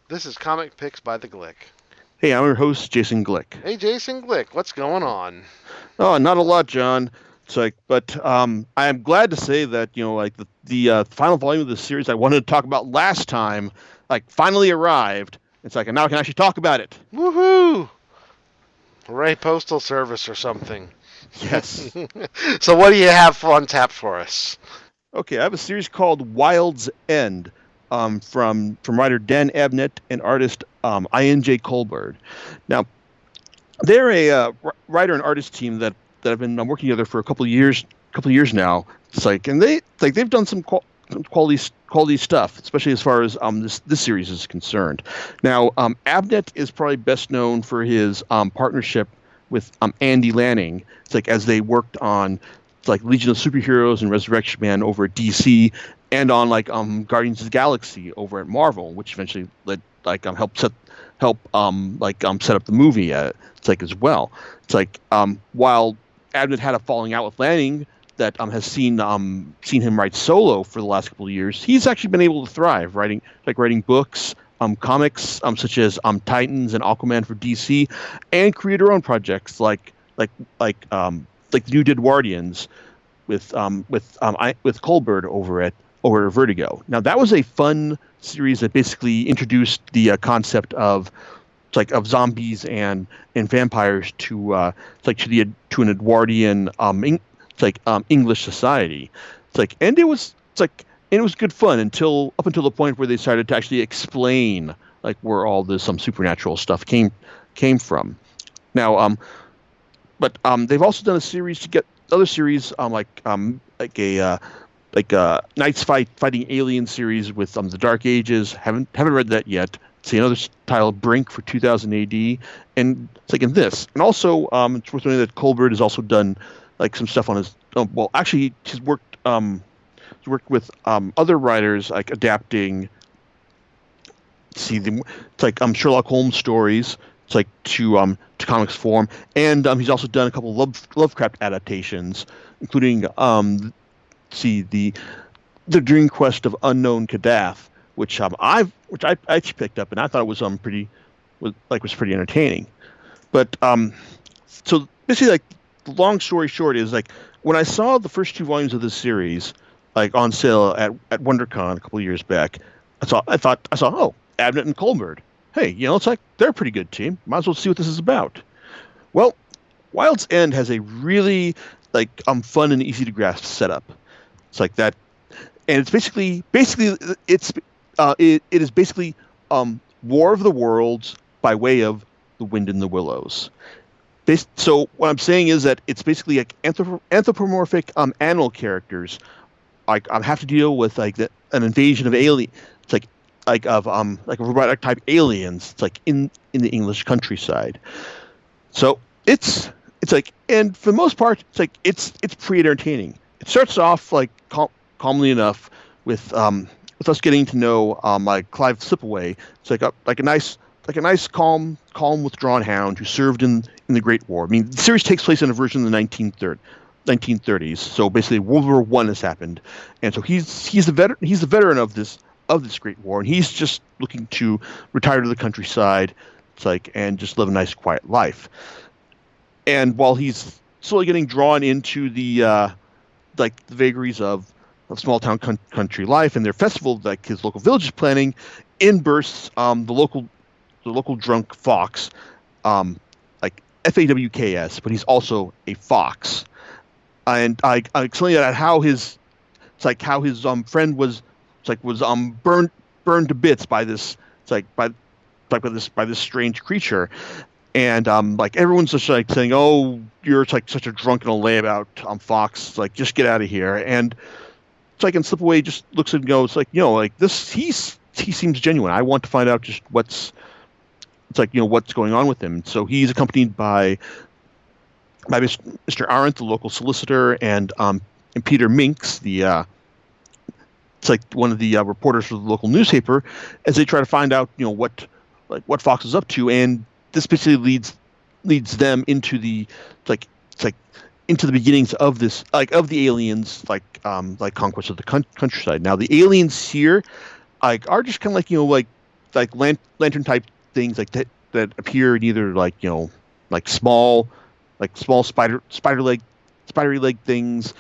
This is Comic Picks by the Glick. Hey, I'm your host, Jason Glick. Hey, Jason Glick, what's going on? Oh, not a lot, John. But I am glad to say that the final volume of the series I wanted to talk about last time, finally arrived. It's like, and now I can actually talk about it. Woohoo! Hooray, Postal Service or something. Yes. So, what do you have on tap for us? Okay, I have a series called Wild's End, from writer Dan Abnett and artist INJ Colbert. Now, they're a writer and artist team that have been working together for a couple of years now. It's like, and they've done some quality stuff, especially as far as this series is concerned. Now, Abnett is probably best known for his partnership with Andy Lanning. It's like as they worked on Legion of Superheroes and Resurrection Man over at DC, and on Guardians of the Galaxy over at Marvel, which eventually led set up the movie. As well. It's like while Abnett had a falling out with Lanning that has seen him write solo for the last couple of years, he's actually been able to thrive writing books, comics such as Titans and Aquaman for DC, and create her own projects like the new Dead Guardians with Colbert over at Vertigo. Now that was a fun series that basically introduced the concept of zombies and vampires to an Edwardian English society. And it was good fun until the point where they started to actually explain where all this some supernatural stuff came from. Now, they've also done a series to get other series Knights fighting alien series with the Dark Ages. Haven't read that yet. See another title, Brink for 2000 AD, and it's in this. And also, it's worth noting that Colbert has also done some stuff on his. Well, actually, he's worked with other writers adapting. Sherlock Holmes stories. To comics form, and he's also done a couple of Lovecraft adaptations, including the Dream Quest of Unknown Kadath, which I actually picked up and I thought it was pretty entertaining. But so basically, the long story short is when I saw the first two volumes of this series on sale at WonderCon a couple of years back, I saw Abnett and Colbert. Hey, it's they're a pretty good team. Might as well see what this is about. Well, Wild's End has a really fun and easy to grasp setup. It's like that, and it's basically it is basically War of the Worlds by way of The Wind in the Willows. So what I'm saying is that it's basically anthropomorphic animal characters have to deal with an invasion of alien. It's of robotic type aliens. It's in the English countryside. So it's and for the most part it's pretty entertaining. It starts off calmly enough with us getting to know Clive Slipaway. It's a nice calm withdrawn hound who served in the Great War. I mean, the series takes place in a version of the 1930s. So basically, World War One has happened, and so he's the veteran of this Great War, and he's just looking to retire to the countryside. And just live a nice, quiet life. And while he's slowly getting drawn into the vagaries of small town country life and their festival his local village is planning, in bursts the local drunk fox, FAWKS, but he's also a fox. And I explained that how his friend was burned to bits by this by this strange creature. And everyone's just saying, "Oh, you're such a drunken old layabout, Fox. Just get out of here." And and Slipaway just looks and goes, this. He seems genuine. I want to find out just what's going on with him. So he's accompanied by Mr. Arendt, the local solicitor, and Peter Minks, the one of the reporters for the local newspaper, as they try to find out what Fox is up to. And this basically leads them into the into the beginnings of this of the aliens conquest of the countryside. Now the aliens here are just kind of like lantern type things like that appear in either like like small spidery leg things.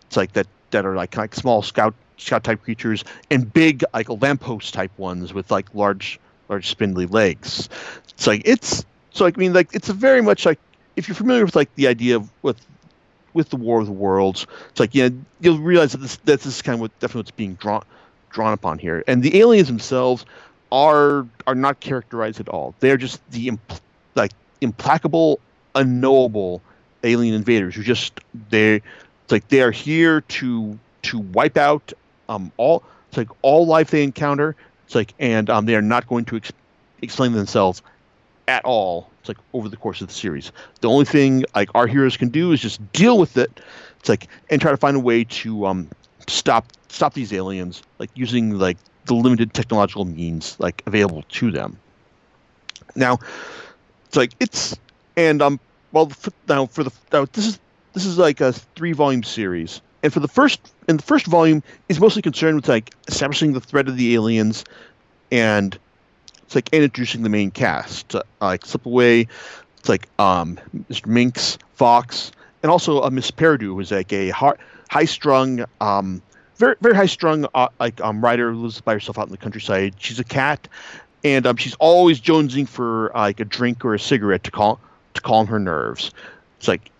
It's like that are like small scout type creatures, and big like lamppost type ones with like large spindly legs. It's like it's so like, I mean, like it's a very much like, if you're familiar with like the idea of with the War of the Worlds, it's like, you'll realize that this is kind of definitely what's being drawn upon here. And the aliens themselves are not characterized at all. They're just the like implacable, unknowable alien invaders who just it's like they are here to wipe out all it's like all life they encounter. It's like, and they are not going to explain themselves at all. It's like over the course of the series, the only thing like our heroes can do is just deal with it. It's like, and try to find a way to stop these aliens, like using like the limited technological means like available to them. Now, it's like it's and well now for the now this is like a 3-volume series, and for the first volume is mostly concerned with like establishing the threat of the aliens, and it's like, and introducing the main cast, like Slipaway, it's like Mr. Minx, Fox, and also Miss Peridou, who's like a high strung, very high strung writer who lives by herself out in the countryside. She's a cat, and she's always jonesing for like a drink or a cigarette to calm her nerves. It's like,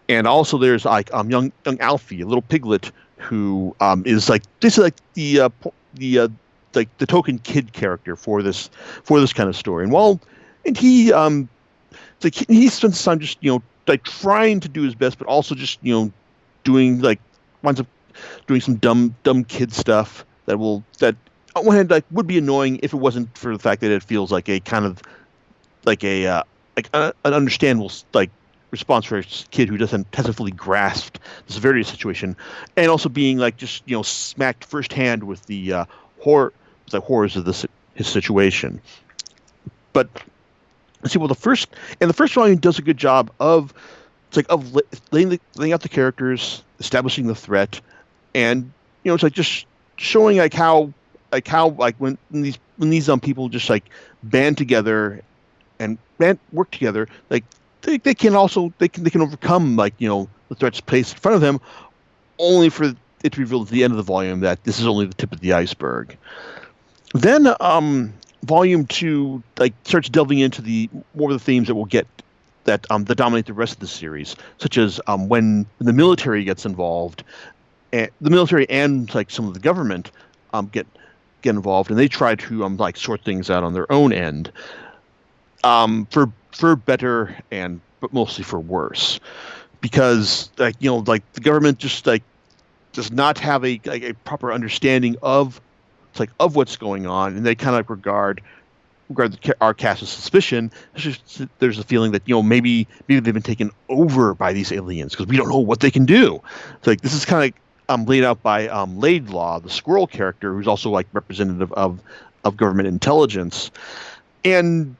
and also there's like young Alfie, a little piglet who is like, this is like the like the token kid character for this kind of story. And he it's like he spends time just like trying to do his best, but also just doing like winds up doing some dumb kid stuff that on one hand like would be annoying if it wasn't for the fact that it feels like a kind of like a an understandable like response for a kid who hasn't fully grasped the severity of the situation, and also being like just smacked firsthand with the horrors of his situation. But let's see. Well, the first volume does a good job of laying out the characters, establishing the threat, and it's like just showing like how when these people just like band together and work together, like they can overcome like the threats placed in front of them, only for it to be revealed at the end of the volume that this is only the tip of the iceberg. Then volume 2 like starts delving into more of the themes that we'll get that dominate the rest of the series, such as when the military gets involved, and the military and like some of the government get involved, and they try to like sort things out on their own end, for better but mostly for worse, because like the government just like does not have a proper understanding of what's going on, and they kind of regard our cast with suspicion. There's a feeling that maybe they've been taken over by these aliens because we don't know what they can do. It's like this is kind of laid out by Laidlaw, the squirrel character, who's also like representative of government intelligence. And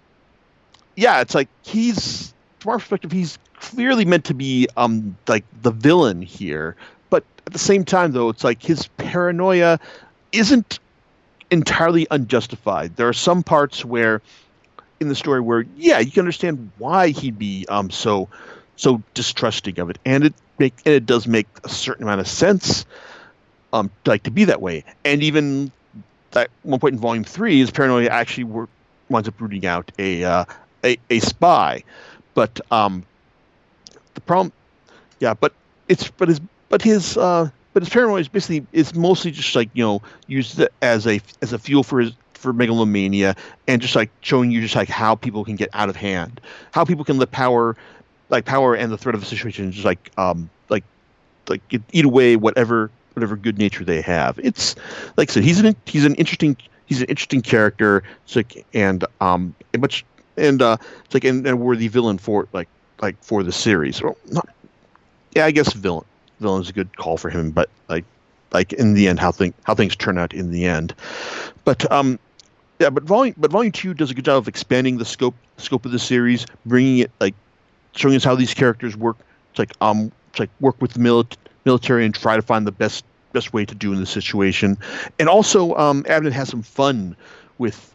yeah, it's like from our perspective, he's clearly meant to be like the villain here, but at the same time, though, it's like his paranoia isn't entirely unjustified. There are some parts where in the story where you can understand why he'd be so distrusting of it, and it does make a certain amount of sense like to be that way. And even at one point in volume 3, his paranoia actually winds up rooting out a spy. But the problem, but his paranoia is mostly just like used as a fuel for megalomania, and just like showing you just like how people can get out of hand, how people can let power and the threat of the situation just like eat away whatever good nature they have. It's like I said, he's an interesting character. It's like and it's like a worthy villain for for the series. Well, I guess villain is a good call for him, but like in the end, how things turn out in the end. But but volume 2 does a good job of expanding the scope of the series, bringing it like showing us how these characters work. It's like work with the military and try to find the best way to do in this situation. And also Abnett has some fun with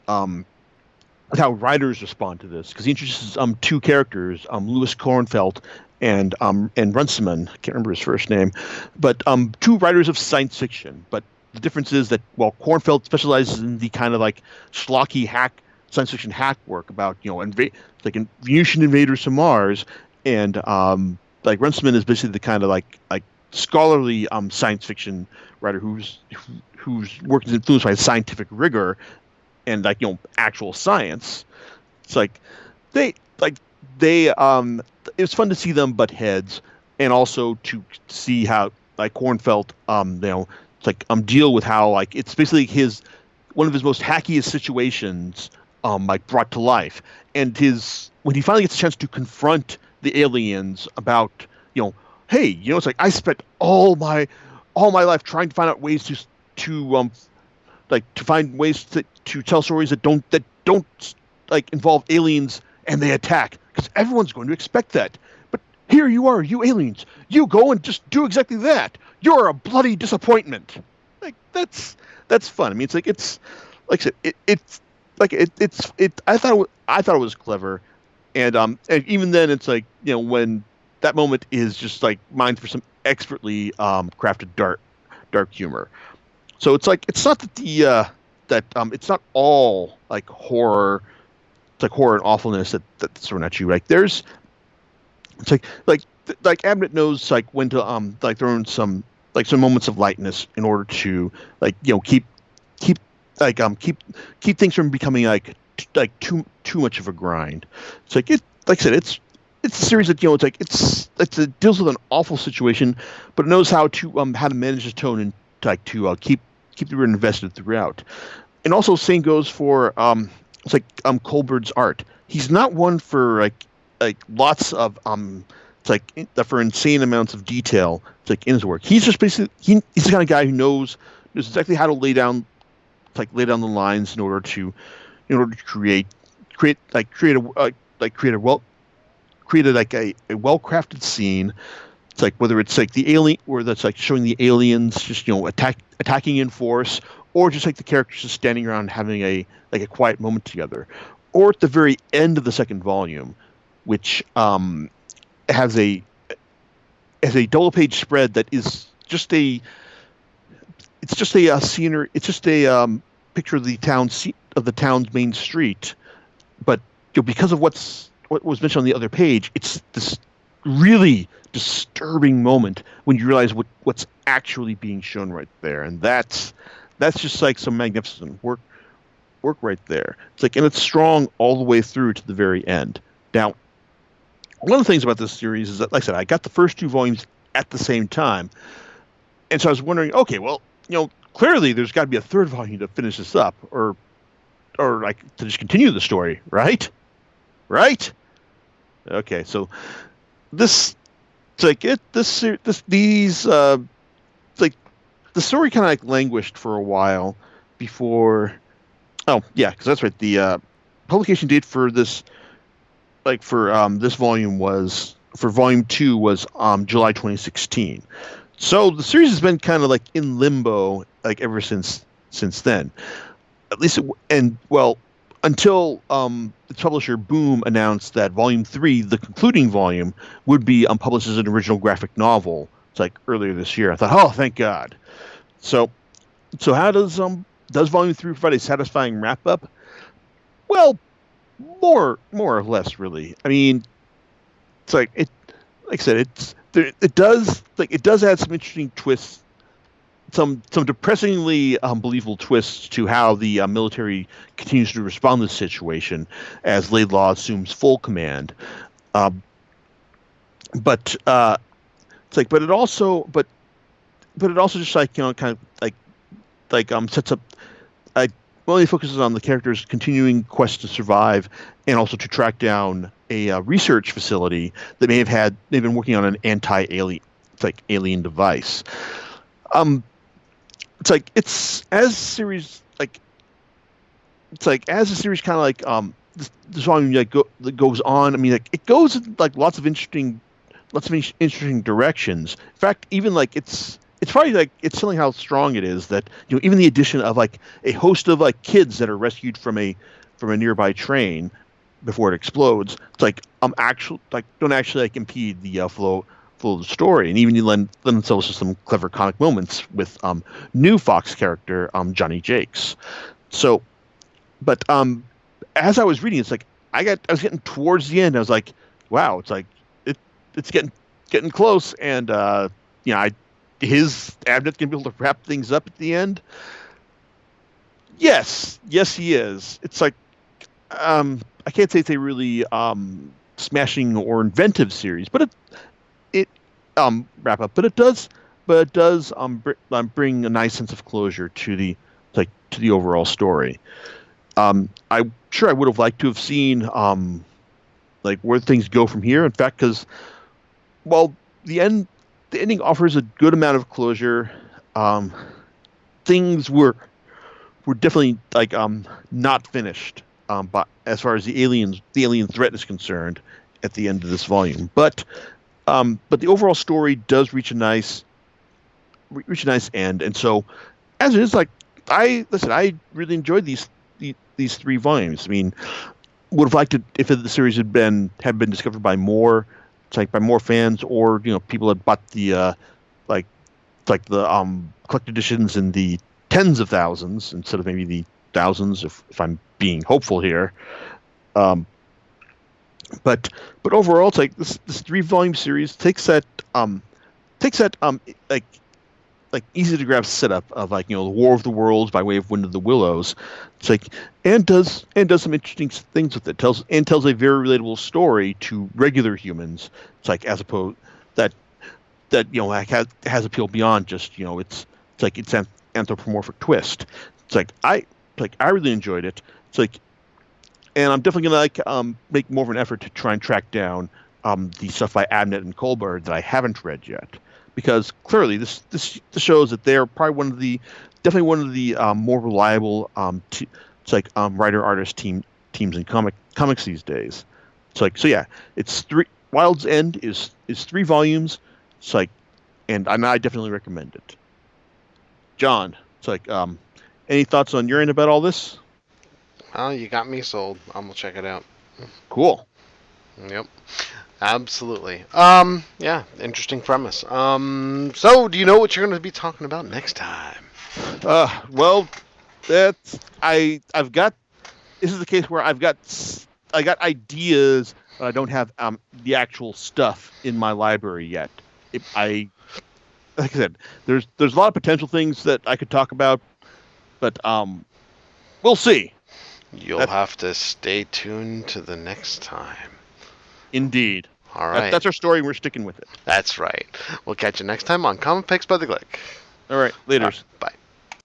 how writers respond to this, because he introduces two characters, Lewis Kornfeld and Runciman. I can't remember his first name, but two writers of science fiction. But the difference is that while Kornfeld specializes in the kind of like schlocky hack science fiction hack work about like Venusian invaders to Mars, and like Runciman is basically the kind of like scholarly science fiction writer whose work is influenced by scientific rigor and like actual science. It's like they it was fun to see them butt heads, and also to see how like Kornfeld it's like deal with how like it's basically his one of his most hackiest situations like brought to life, and his when he finally gets a chance to confront the aliens about hey, it's like I spent all my life trying to find out ways to like to find ways to tell stories that don't like involve aliens and they attack, because everyone's going to expect that. But here you are, you aliens, you go and just do exactly that. You're a bloody disappointment. Like that's fun. I mean, it's like I said, it's like I thought it was clever, and even then it's like when that moment is just like mined for some expertly crafted dark humor. So it's like it's not that it's not all like horror. It's like horror and awfulness that's thrown at you. Like there's it's like Abnett knows like when to like throw in some moments of lightness in order to like keep keep things from becoming like too much of a grind. It's like like I said, it's a series that it's like it deals with an awful situation, but it knows how to manage the tone and to keep the reader invested throughout. And also same goes for it's like Colbert's art. He's not one for like lots of it's like for insane amounts of detail. It's like in his work. He's just basically he's the kind of guy who knows exactly how to lay down the lines in order to create a well-crafted scene. It's like whether it's like the alien, or that's like showing the aliens just attacking in force, or just like the characters just standing around having a quiet moment together, or at the very end of the second volume, which has a double page spread that is just a scenery. It's just a picture of the town's main street, but because of what was mentioned on the other page, it's this really disturbing moment when you realize what's actually being shown right there, and that's just like some magnificent work right there. It's like, and it's strong all the way through to the very end. Now, one of the things about this series is that, like I said, I got the first two volumes at the same time, and so I was wondering, okay, well, clearly there's got to be a third volume to finish this up, or like to just continue the story, right? Right? Okay, so this it's like these like the story kind of like languished for a while before. Oh yeah, because that's right. The publication date for this, like for this volume was for volume 2 was July 2016. So the series has been kind of like in limbo like ever since then. At least until its publisher Boom announced that Volume 3, the concluding volume, would be published as an original graphic novel. It's like earlier this year. I thought, oh, thank God. So how does Volume 3 provide a satisfying wrap up? Well, more or less, really. I mean, it's like I said, it does add some interesting twists. Some depressingly believable twists to how the military continues to respond to the situation as Laidlaw assumes full command. But it's like, but it also just like kind of sets up. Well, it focuses on the characters' continuing quest to survive, and also to track down a research facility that they've been working on an alien device. It's like as the series kind of like this volume that goes on. I mean, like it goes in like lots of interesting directions. In fact, even like it's probably like it's telling how strong it is that even the addition of like a host of like kids that are rescued from a from a nearby train before it explodes. It's like actually like don't actually like impede the flow of the story, and even you lend themselves to some clever comic moments with new Fox character Johnny Jakes. So, but as I was reading, it's like I was getting towards the end. I was like, wow, it's like it's getting close, and I his Abnett's gonna be able to wrap things up at the end. Yes, he is. It's like I can't say it's a really smashing or inventive series, but it wrap up. But it does bring a nice sense of closure to the overall story. I'm sure I would have liked to have seen like where things go from here. In fact, because well, the ending offers a good amount of closure. Um, things were definitely like not finished but as far as the alien threat is concerned at the end of this volume. But the overall story does reach a nice end, and so as it is, like I really enjoyed these three volumes. I mean, would have liked it if the series had been discovered by more, it's like by more fans, or people had bought the like the collected editions in the tens of thousands instead of maybe the thousands, if I'm being hopeful here. Um, but overall, it's like this three volume series takes that like easy to grasp setup of like the War of the Worlds by way of Wind of the Willows. It's like and does some interesting things with it. Tells a very relatable story to regular humans. It's like as opposed that like has appeal beyond just it's like it's an anthropomorphic twist. It's like I really enjoyed it. It's like, and I'm definitely gonna make more of an effort to try and track down the stuff by Abnett and Colbert that I haven't read yet, because clearly this shows that they're probably definitely one of the more reliable it's like writer artist teams in comics these days. It's like, so yeah, it's three. Wild's End is three volumes. It's like, and I definitely recommend it. John, it's like, any thoughts on your end about all this? Well, you got me sold. I'm gonna check it out. Cool. Yep. Absolutely. Yeah, interesting premise. So do you know what you're going to be talking about next time? Well, that's I've got. This is the case where I got ideas, but I don't have the actual stuff in my library yet. I like I said, there's a lot of potential things that I could talk about, but we'll see. You'll That's have to stay tuned to the next time. indeed. All right. That's our story, and we're sticking with it. That's right. We'll catch you next time on Comic Picks by the Glick. All right, later. Bye.